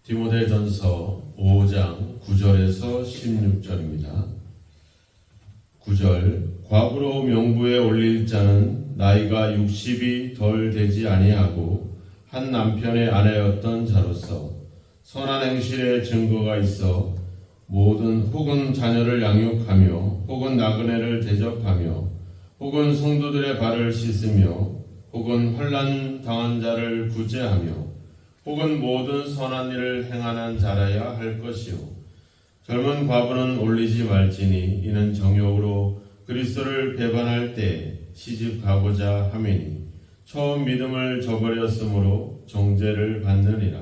디모데전서 5장 9절에서 16절입니다. 9절 과부로 명부에 올릴 자는 나이가 60이 덜 되지 아니하고 한 남편의 아내였던 자로서 선한 행실의 증거가 있어 모든 혹은 자녀를 양육하며 혹은 나그네를 대접하며 혹은 성도들의 발을 씻으며 혹은 환난 당한 자를 구제하며 혹은 모든 선한 일을 행하는 자라야 할 것이요 젊은 과부는 올리지 말지니 이는 정욕으로 그리스도를 배반할 때 시집가고자 함이니 처음 믿음을 저버렸으므로 정죄를 받느니라.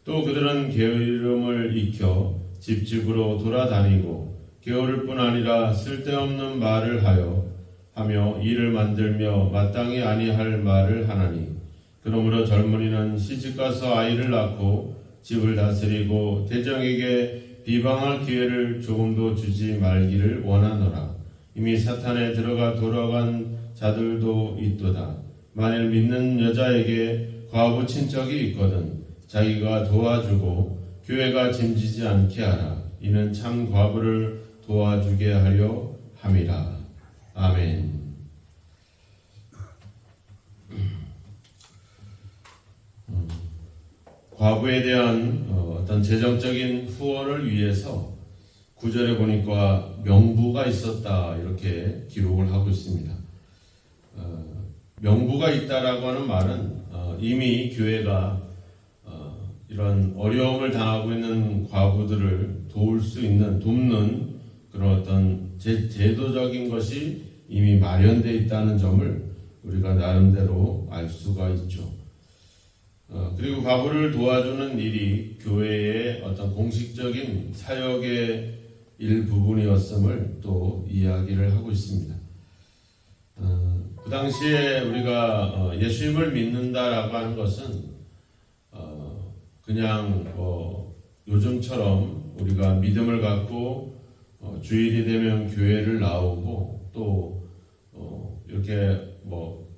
또 그들은 게으름을 익혀 집집으로 돌아다니고 게으를 뿐 아니라 쓸데없는 말을 하며 일을 만들며 마땅히 아니할 말을 하나니 그러므로 젊은이는 시집가서 아이를 낳고 집을 다스리고 대정에게 비방할 기회를 조금도 주지 말기를 원하노라. 이미 사탄에 들어가 돌아간 자들도 있도다. 만일 믿는 여자에게 과부 친척이 있거든 자기가 도와주고 교회가 짐지지 않게 하라. 이는 참 과부를 도와주게 하려 함이라. 아멘. 과부에 대한 어떤 재정적인 후원을 위해서 9절에 보니까 명부가 있었다 이렇게 기록을 하고 있습니다. 명부가 있다라고 하는 말은 이미 교회가 이런 어려움을 당하고 있는 과부들을 돕는 그런 어떤 제도적인 것이 이미 마련되어 있다는 점을 우리가 나름대로 알 수가 있죠. 그리고 과부를 도와주는 일이 교회의 어떤 공식적인 사역의 일부분이었음을 또 이야기를 하고 있습니다. 그 당시에 우리가 예수님을 믿는다라고 하는 것은 그냥 요즘처럼 우리가 믿음을 갖고 주일이 되면 교회를 나오고 또 이렇게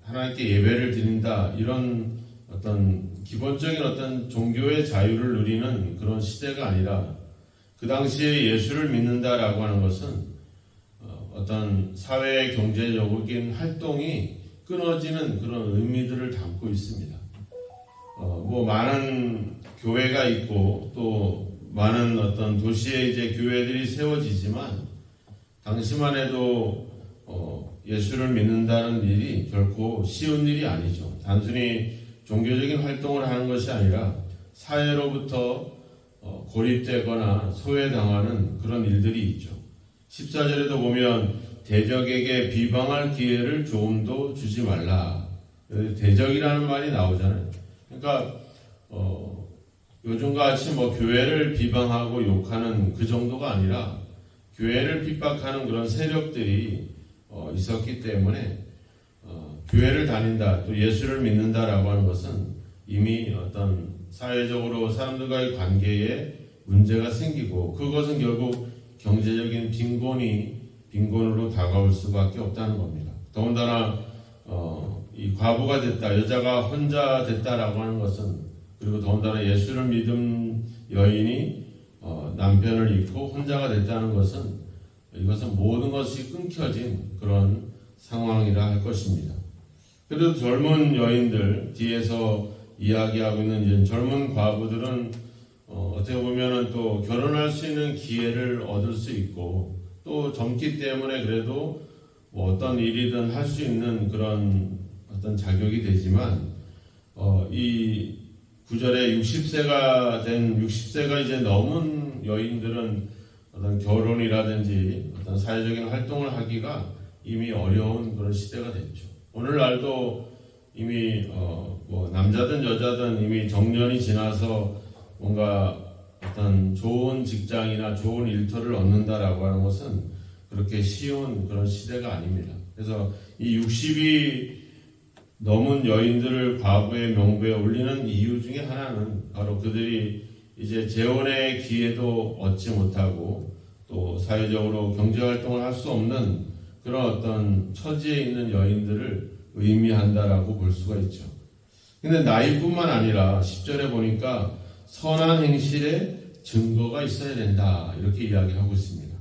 하나님께 예배를 드린다 이런 어떤 기본적인 어떤 종교의 자유를 누리는 그런 시대가 아니라 그 당시에 예수를 믿는다라고 하는 것은 어떤 사회 경제적인 활동이 끊어지는 그런 의미들을 담고 있습니다. 많은 교회가 있고 또 많은 어떤 도시에 이제 교회들이 세워지지만 당시만 해도 예수를 믿는다는 일이 결코 쉬운 일이 아니죠. 단순히 종교적인 활동을 하는 것이 아니라 사회로부터 고립되거나 소외당하는 그런 일들이 있죠. 14절에도 보면 대적에게 비방할 기회를 조금도 주지 말라. 대적이라는 말이 나오잖아요. 그러니까 요즘같이 교회를 비방하고 욕하는 그 정도가 아니라 교회를 핍박하는 그런 세력들이 있었기 때문에 교회를 다닌다, 또 예수를 믿는다라고 하는 것은 이미 어떤 사회적으로 사람들과의 관계에 문제가 생기고 그것은 결국 경제적인 빈곤으로 다가올 수밖에 없다는 겁니다. 더군다나 이 과부가 됐다, 여자가 혼자 됐다라고 하는 것은 그리고 더군다나 예수를 믿은 여인이 남편을 잃고 혼자가 됐다는 것은 이것은 모든 것이 끊겨진 그런 상황이라 할 것입니다. 그래도 젊은 여인들 뒤에서 이야기하고 있는 젊은 과부들은 어떻게 보면은 또 결혼할 수 있는 기회를 얻을 수 있고 또 젊기 때문에 그래도 어떤 일이든 할 수 있는 그런 어떤 자격이 되지만 이 9절에 60세가 이제 넘은 여인들은 어떤 결혼이라든지 어떤 사회적인 활동을 하기가 이미 어려운 그런 시대가 됐죠. 오늘날도 이미 남자든 여자든 이미 정년이 지나서 뭔가 어떤 좋은 직장이나 좋은 일터를 얻는다라고 하는 것은 그렇게 쉬운 그런 시대가 아닙니다. 그래서 이 60이 넘은 여인들을 과부의 명부에 올리는 이유 중에 하나는 바로 그들이 이제 재혼의 기회도 얻지 못하고 또 사회적으로 경제활동을 할 수 없는 그런 어떤 처지에 있는 여인들을 의미한다라고 볼 수가 있죠. 근데 나이뿐만 아니라 10절에 보니까 선한 행실의 증거가 있어야 된다. 이렇게 이야기하고 있습니다.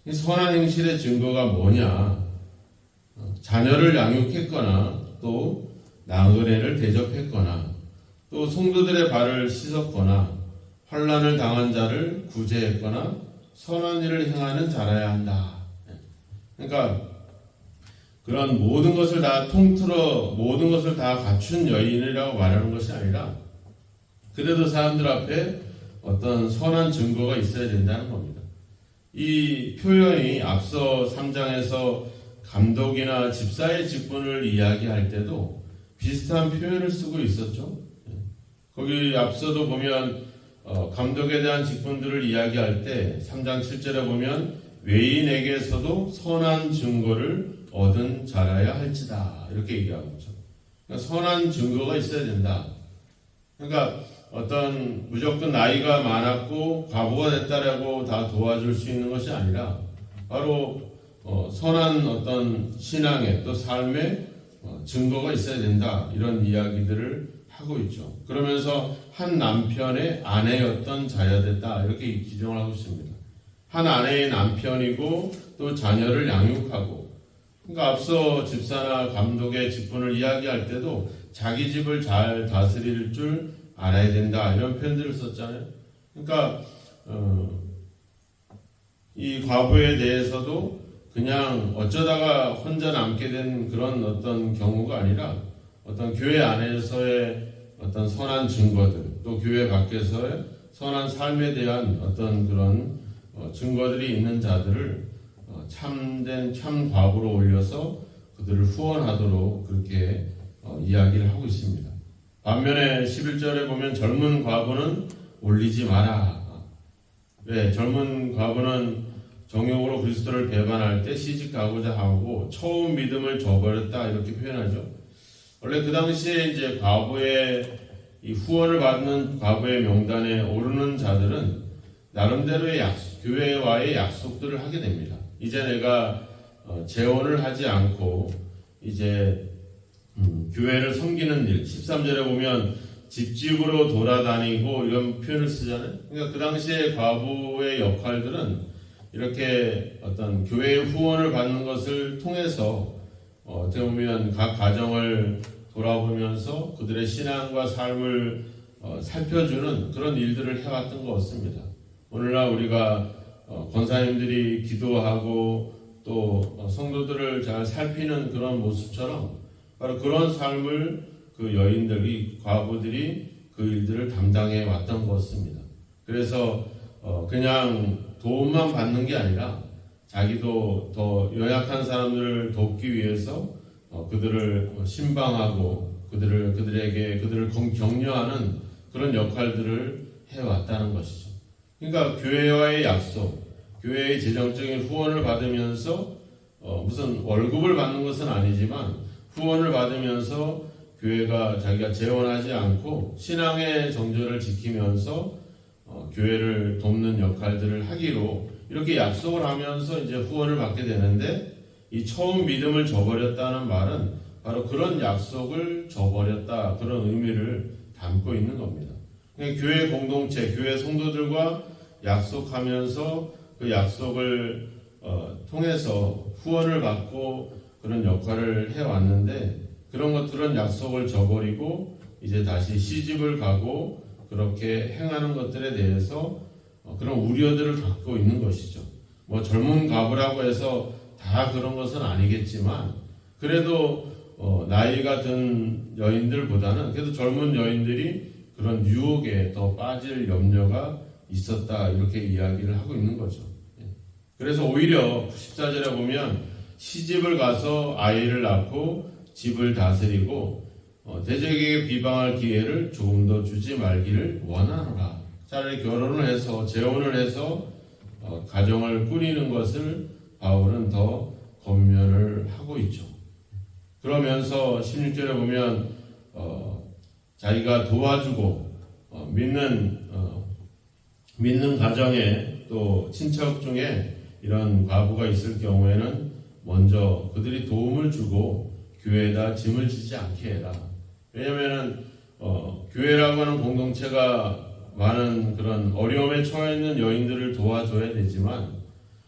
이 선한 행실의 증거가 뭐냐? 자녀를 양육했거나 또 나그네를 대접했거나 또 성도들의 발을 씻었거나 환난을 당한 자를 구제했거나 선한 일을 행하는 자라야 한다. 그러니까 그런 모든 것을 다 통틀어 모든 것을 다 갖춘 여인이라고 말하는 것이 아니라 그래도 사람들 앞에 어떤 선한 증거가 있어야 된다는 겁니다. 이 표현이 앞서 3장에서 감독이나 집사의 직분을 이야기할 때도 비슷한 표현을 쓰고 있었죠. 거기 앞서도 보면 감독에 대한 직분들을 이야기할 때 3장 7절에 보면 외인에게서도 선한 증거를 얻은 자라야 할지다 이렇게 얘기하고 있죠. 그러니까 선한 증거가 있어야 된다. 그러니까 어떤 무조건 나이가 많았고 과부가 됐다라고 다 도와줄 수 있는 것이 아니라 바로 선한 어떤 신앙의 또 삶의 증거가 있어야 된다 이런 이야기들을 하고 있죠. 그러면서 한 남편의 아내였던 자야 됐다 이렇게 기정을 하고 있습니다. 한 아내의 남편이고 또 자녀를 양육하고 그러니까 앞서 집사나 감독의 직분을 이야기할 때도 자기 집을 잘 다스릴 줄 알아야 된다 이런 표현들을 썼잖아요. 그러니까 이 과부에 대해서도 그냥 어쩌다가 혼자 남게 된 그런 어떤 경우가 아니라 어떤 교회 안에서의 어떤 선한 증거들 또 교회 밖에서의 선한 삶에 대한 어떤 그런 증거들이 있는 자들을 참된 참 과부로 올려서 그들을 후원하도록 그렇게 이야기를 하고 있습니다. 반면에 11절에 보면 젊은 과부는 올리지 마라. 왜? 젊은 과부는 정욕으로 그리스도를 배반할 때 시집가고자 하고 처음 믿음을 저버렸다 이렇게 표현하죠. 원래 그 당시에 이제 과부의 이 후원을 받는 과부의 명단에 오르는 자들은 나름대로의 교회와의 약속들을 하게 됩니다. 이제 내가 재혼을 하지 않고 이제 교회를 섬기는 일 13절에 보면 집집으로 돌아다니고 이런 표현을 쓰잖아요. 그러니까 그 당시에 과부의 역할들은 이렇게 어떤 교회의 후원을 받는 것을 통해서 어떻게 보면 각 가정을 돌아보면서 그들의 신앙과 삶을 살펴주는 그런 일들을 해왔던 것 같습니다. 오늘날 우리가 권사님들이 기도하고 또 성도들을 잘 살피는 그런 모습처럼 바로 그런 삶을 그 여인들이 과부들이 그 일들을 담당해 왔던 것 같습니다. 그래서 그냥 도움만 받는 게 아니라 자기도 더 연약한 사람들을 돕기 위해서 그들을 신방하고 그들을 격려하는 그런 역할들을 해왔다는 것이죠. 그러니까 교회와의 약속, 교회의 재정적인 후원을 받으면서 무슨 월급을 받는 것은 아니지만 후원을 받으면서 교회가 자기가 재원하지 않고 신앙의 정절을 지키면서 교회를 돕는 역할들을 하기로 이렇게 약속을 하면서 이제 후원을 받게 되는데 이 처음 믿음을 저버렸다는 말은 바로 그런 약속을 저버렸다 그런 의미를 담고 있는 겁니다. 교회 공동체, 교회 성도들과 약속하면서 그 약속을 통해서 후원을 받고 그런 역할을 해왔는데 그런 것들은 약속을 저버리고 이제 다시 시집을 가고 그렇게 행하는 것들에 대해서 그런 우려들을 갖고 있는 것이죠. 뭐 젊은 과부라고 해서 다 그런 것은 아니겠지만 그래도 나이가 든 여인들보다는 그래도 젊은 여인들이 그런 유혹에 더 빠질 염려가 있었다 이렇게 이야기를 하고 있는 거죠. 그래서 오히려 14절에 보면 시집을 가서 아이를 낳고 집을 다스리고 대적에게 비방할 기회를 조금 더 주지 말기를 원하노라. 차라리 결혼을 해서 재혼을 해서 가정을 꾸리는 것을 바울은 더 권면을 하고 있죠. 그러면서 16절에 보면 자기가 도와주고 믿는 가정에 또 친척 중에 이런 과부가 있을 경우에는 먼저 그들이 도움을 주고 교회에다 짐을 지지 않게 해라. 왜냐하면 교회라고 하는 공동체가 많은 그런 어려움에 처해 있는 여인들을 도와줘야 되지만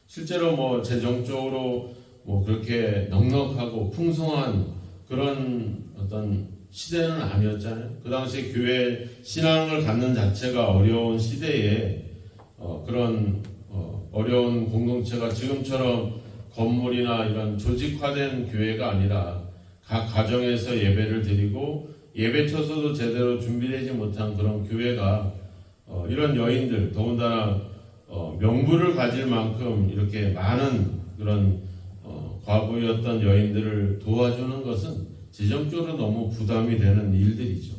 실제로 뭐 재정적으로 뭐 그렇게 넉넉하고 풍성한 그런 어떤 시대는 아니었잖아요. 그 당시에 교회 신앙을 갖는 자체가 어려운 시대에 그런 어려운 공동체가 지금처럼 건물이나 이런 조직화된 교회가 아니라 각 가정에서 예배를 드리고 예배처서도 제대로 준비되지 못한 그런 교회가 이런 여인들 더군다나 명분을 가질 만큼 이렇게 많은 그런 과부였던 여인들을 도와주는 것은 재정적으로 너무 부담이 되는 일들이죠.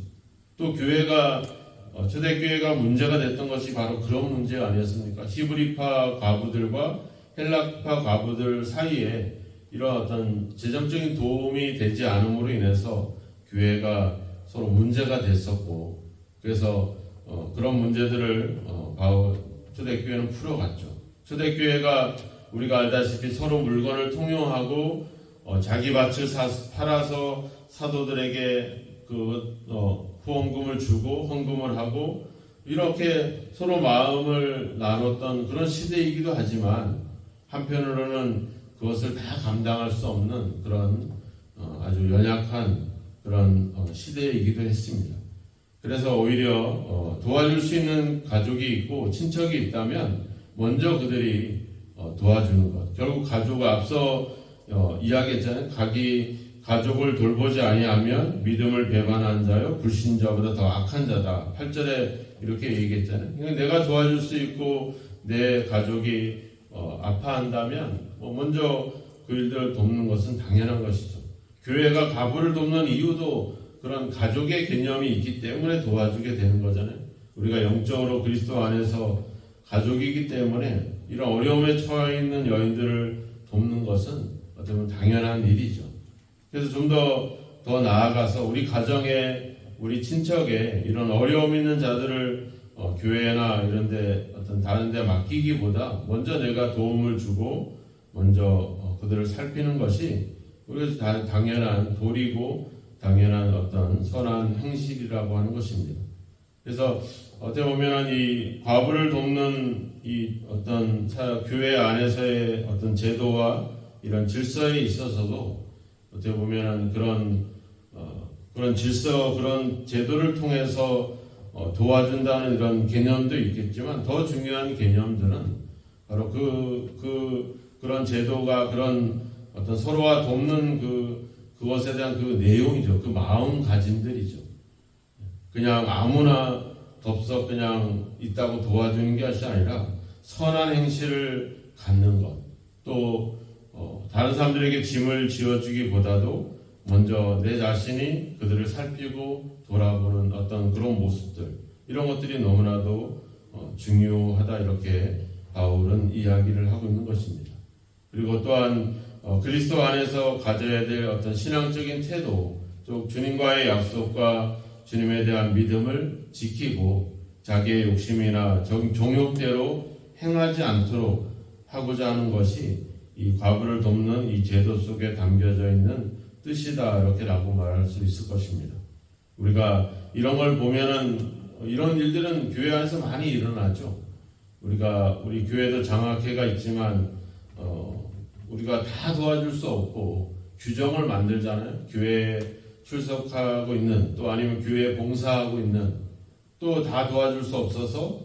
또 교회가 초대교회가 문제가 됐던 것이 바로 그런 문제 아니었습니까? 히브리파 과부들과 헬라파 과부들 사이에 이런 어떤 재정적인 도움이 되지 않음으로 인해서 교회가 서로 문제가 됐었고 그래서 그런 문제들을 초대교회는 풀어갔죠. 초대교회가 우리가 알다시피 서로 물건을 통용하고 자기 밭을 팔아서 사도들에게 후원금을 주고 헌금을 하고 이렇게 서로 마음을 나눴던 그런 시대이기도 하지만 한편으로는 그것을 다 감당할 수 없는 그런 아주 연약한 그런 시대이기도 했습니다. 그래서 오히려 도와줄 수 있는 가족이 있고 친척이 있다면 먼저 그들이 도와주는 것. 결국 가족 앞서 이야기했잖아요. 가족을 돌보지 아니하면 믿음을 배반한 자요 불신자보다 더 악한 자다. 8절에 이렇게 얘기했잖아요. 그러니까 내가 도와줄 수 있고 내 가족이 아파한다면 먼저 그 일들을 돕는 것은 당연한 것이죠. 교회가 가부를 돕는 이유도 그런 가족의 개념이 있기 때문에 도와주게 되는 거잖아요. 우리가 영적으로 그리스도 안에서 가족이기 때문에 이런 어려움에 처해 있는 여인들을 돕는 것은 어떻게 보면 당연한 일이죠. 그래서 좀 더 나아가서 우리 가정에 우리 친척에 이런 어려움 있는 자들을 교회나 이런 데 어떤 다른 데 맡기기보다 먼저 내가 도움을 주고 먼저 그들을 살피는 것이 우리가 당연한 도리고 당연한 어떤 선한 행실이라고 하는 것입니다. 그래서 어떻게 보면 이 과부를 돕는 이 어떤 교회 안에서의 어떤 제도와 이런 질서에 있어서도 어떻게 보면 그런 질서, 그런 제도를 통해서 도와준다는 이런 개념도 있겠지만 더 중요한 개념들은 바로 그런 제도가 그런 어떤 서로가 돕는 그것에 대한 그 내용이죠. 그 마음가짐들이죠. 그냥 아무나 덥석 그냥 있다고 도와주는 것이 아니라 선한 행실을 갖는 것. 또 다른 사람들에게 짐을 지어주기보다도 먼저 내 자신이 그들을 살피고 돌아보는 어떤 그런 모습들, 이런 것들이 너무나도 중요하다, 이렇게 바울은 이야기를 하고 있는 것입니다. 그리고 또한 그리스도 안에서 가져야 될 어떤 신앙적인 태도, 또 주님과의 약속과 주님에 대한 믿음을 지키고 자기의 욕심이나 종욕대로 행하지 않도록 하고자 하는 것이 이 과부를 돕는 이 제도 속에 담겨져 있는 뜻이다, 이렇게라고 말할 수 있을 것입니다. 우리가 이런 걸 보면은 이런 일들은 교회 안에서 많이 일어나죠. 우리 교회도 장학회가 있지만 우리가 다 도와줄 수 없고 규정을 만들잖아요. 교회에 출석하고 있는, 또 아니면 교회에 봉사하고 있는, 또 다 도와줄 수 없어서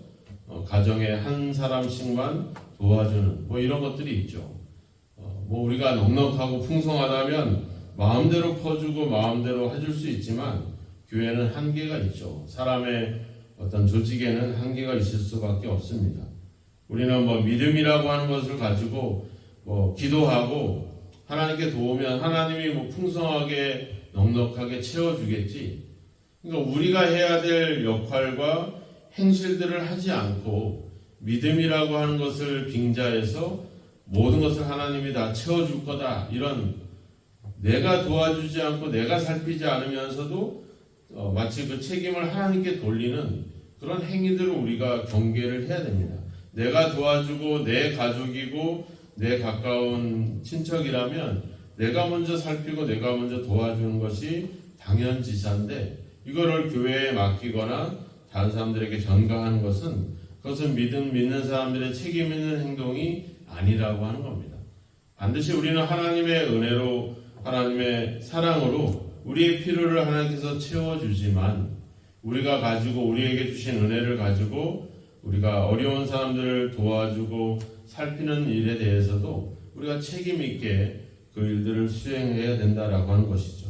가정에 한 사람씩만 도와주는 이런 것들이 있죠. 우리가 넉넉하고 풍성하다면 마음대로 퍼주고 마음대로 해줄 수 있지만 교회는 한계가 있죠. 사람의 어떤 조직에는 한계가 있을 수밖에 없습니다. 우리는 믿음이라고 하는 것을 가지고 기도하고 하나님께 도우면 하나님이 풍성하게 넉넉하게 채워주겠지. 그러니까 우리가 해야 될 역할과 행실들을 하지 않고 믿음이라고 하는 것을 빙자해서 모든 것을 하나님이 다 채워줄 거다, 이런 내가 도와주지 않고 내가 살피지 않으면서도 마치 그 책임을 하나님께 돌리는 그런 행위들을 우리가 경계를 해야 됩니다. 내가 도와주고 내 가족이고 내 가까운 친척이라면 내가 먼저 살피고 내가 먼저 도와주는 것이 당연지사인데, 이거를 교회에 맡기거나 다른 사람들에게 전가하는 것은 그것은 믿는 사람들의 책임 있는 행동이 아니라고 하는 겁니다. 반드시 우리는 하나님의 은혜로 하나님의 사랑으로 우리의 필요를 하나님께서 채워주지만 우리가 가지고 우리에게 주신 은혜를 가지고 우리가 어려운 사람들을 도와주고 살피는 일에 대해서도 우리가 책임 있게 그 일들을 수행해야 된다라고 하는 것이죠.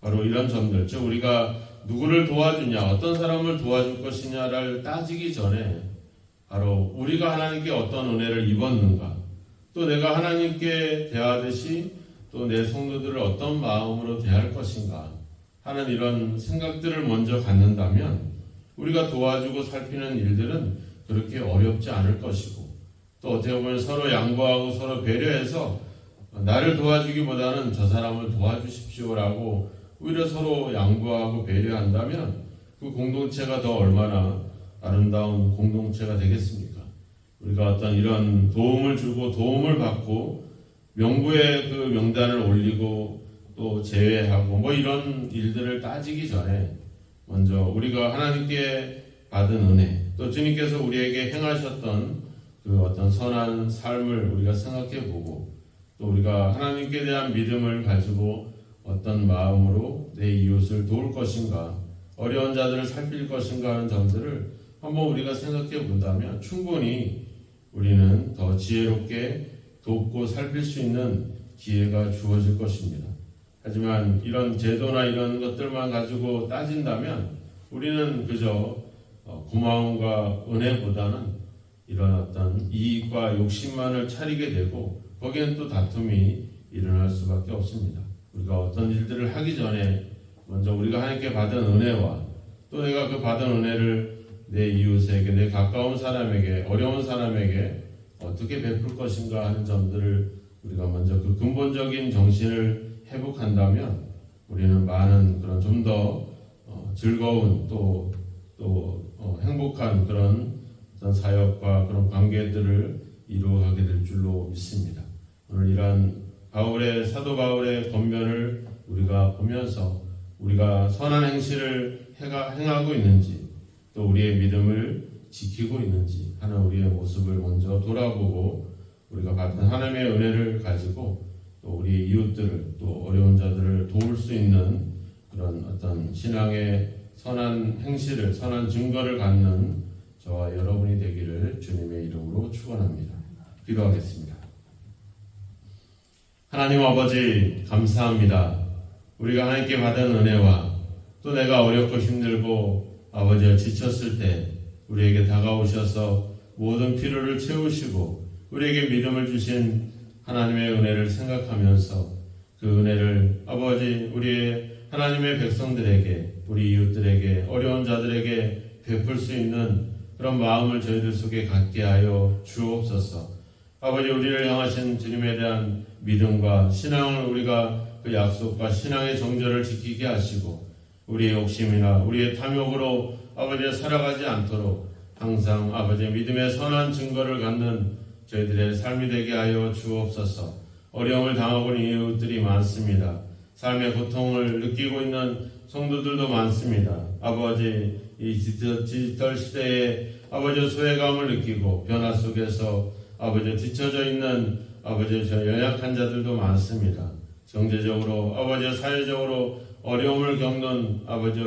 바로 이런 점들, 즉 우리가 누구를 도와주냐, 어떤 사람을 도와줄 것이냐를 따지기 전에 바로 우리가 하나님께 어떤 은혜를 입었는가, 또 내가 하나님께 대하듯이 또 내 성도들을 어떤 마음으로 대할 것인가 하는 이런 생각들을 먼저 갖는다면 우리가 도와주고 살피는 일들은 그렇게 어렵지 않을 것이고, 또 어떻게 보면 서로 양보하고 서로 배려해서 나를 도와주기보다는 저 사람을 도와주십시오라고 오히려 서로 양보하고 배려한다면 그 공동체가 더 얼마나 아름다운 공동체가 되겠습니까? 우리가 어떤 이런 도움을 주고 도움을 받고 명부에 그 명단을 올리고 또 제외하고 뭐 이런 일들을 따지기 전에 먼저 우리가 하나님께 받은 은혜, 또 주님께서 우리에게 행하셨던 그 어떤 선한 삶을 우리가 생각해 보고, 또 우리가 하나님께 대한 믿음을 가지고 어떤 마음으로 내 이웃을 도울 것인가, 어려운 자들을 살필 것인가 하는 점들을 한번 우리가 생각해 본다면 충분히 우리는 더 지혜롭게 돕고 살필 수 있는 기회가 주어질 것입니다. 하지만 이런 제도나 이런 것들만 가지고 따진다면 우리는 그저 고마움과 은혜보다는 이런 어떤 이익과 욕심만을 차리게 되고 거기엔 또 다툼이 일어날 수밖에 없습니다. 우리가 어떤 일들을 하기 전에 먼저 우리가 하나님께 받은 은혜와 또 내가 그 받은 은혜를 내 이웃에게, 내 가까운 사람에게, 어려운 사람에게 어떻게 베풀 것인가 하는 점들을 우리가 먼저 그 근본적인 정신을 회복한다면 우리는 많은 그런 좀 더 즐거운 또 행복한 그런 어떤 사역과 그런 관계들을 이루어가게 될 줄로 믿습니다. 오늘 이러한 사도 바울의 권면을 우리가 보면서 우리가 선한 행실을 행하고 있는지, 또 우리의 믿음을 지키고 있는지 하는 우리의 모습을 먼저 돌아보고 우리가 받은 하나님의 은혜를 가지고 또 우리 이웃들을, 또 어려운 자들을 도울 수 있는 그런 어떤 신앙의 선한 행실을, 선한 증거를 갖는 저와 여러분이 되기를 주님의 이름으로 축원합니다. 기도하겠습니다. 하나님 아버지, 감사합니다. 우리가 하나님께 받은 은혜와 또 내가 어렵고 힘들고 아버지가 지쳤을 때 우리에게 다가오셔서 모든 필요를 채우시고 우리에게 믿음을 주신 하나님의 은혜를 생각하면서 그 은혜를 아버지 우리의 하나님의 백성들에게, 우리 이웃들에게, 어려운 자들에게 베풀 수 있는 그런 마음을 저희들 속에 갖게 하여 주옵소서. 아버지, 우리를 향하신 주님에 대한 믿음과 신앙을 우리가 그 약속과 신앙의 정절을 지키게 하시고 우리의 욕심이나 우리의 탐욕으로 아버지 살아가지 않도록 항상 아버지의 믿음의 선한 증거를 갖는 저희들의 삶이 되게 하여 주옵소서. 어려움을 당하고 있는 이웃들이 많습니다. 삶의 고통을 느끼고 있는 성도들도 많습니다. 아버지, 이 디지털 시대에 아버지 소외감을 느끼고 변화 속에서 아버지 뒤처져 있는 아버지 저 연약한 자들도 많습니다. 경제적으로 아버지 사회적으로 어려움을 겪는 아버지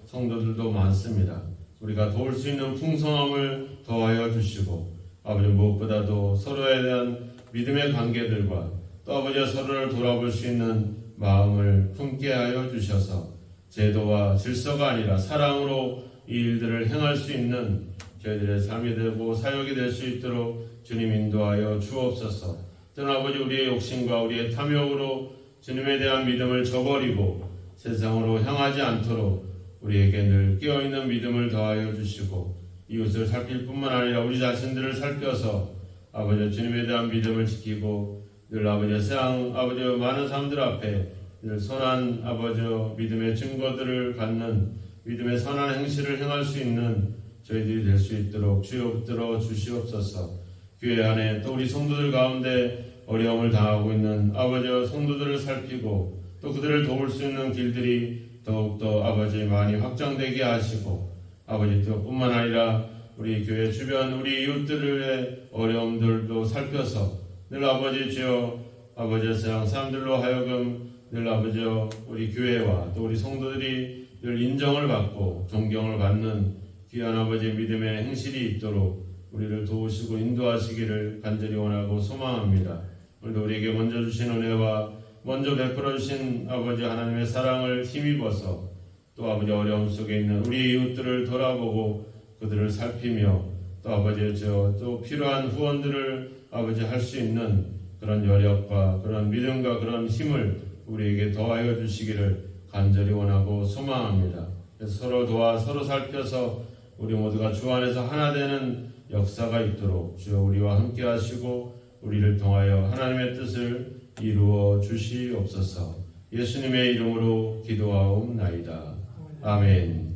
성도들도 많습니다. 우리가 도울 수 있는 풍성함을 더하여 주시고 아버지 무엇보다도 서로에 대한 믿음의 관계들과 또 아버지 서로를 돌아볼 수 있는 마음을 품게 하여 주셔서 제도와 질서가 아니라 사랑으로 이 일들을 행할 수 있는 저희들의 삶이 되고 사역이 될 수 있도록 주님 인도하여 주옵소서. 또는 아버지 우리의 욕심과 우리의 탐욕으로 주님에 대한 믿음을 저버리고 세상으로 향하지 않도록 우리에게 늘 깨어있는 믿음을 더하여 주시고 이웃을 살필 뿐만 아니라 우리 자신들을 살펴서 아버지 주님에 대한 믿음을 지키고 늘 아버지 세상 아버지 많은 사람들 앞에 늘 선한 아버지 믿음의 증거들을 갖는 믿음의 선한 행실을 행할 수 있는 저희들이 될 수 있도록 주여 붙들어 주시옵소서. 교회 안에 또 우리 성도들 가운데 어려움을 당하고 있는 아버지 성도들을 살피고 또 그들을 도울 수 있는 길들이 더욱더 아버지 많이 확장되게 하시고 아버지 또 뿐만 아니라 우리 교회 주변 우리 이웃들의 어려움들도 살펴서 늘 아버지 주여 아버지 세상 사람들로 하여금 늘 아버지 우리 교회와 또 우리 성도들이 늘 인정을 받고 존경을 받는 귀한 아버지 믿음의 행실이 있도록 우리를 도우시고 인도하시기를 간절히 원하고 소망합니다. 오늘도 우리에게 먼저 주신 은혜와 먼저 베풀어 주신 아버지 하나님의 사랑을 힘입어서 또 아버지 어려움 속에 있는 우리 이웃들을 돌아보고 그들을 살피며 또 아버지 또 필요한 후원들을 아버지 할 수 있는 그런 여력과 그런 믿음과 그런 힘을 우리에게 더하여 주시기를 간절히 원하고 소망합니다. 서로 도와 서로 살펴서 우리 모두가 주 안에서 하나 되는 역사가 있도록 주여 우리와 함께 하시고 우리를 통하여 하나님의 뜻을 이루어 주시옵소서. 예수님의 이름으로 기도하옵나이다. 아멘.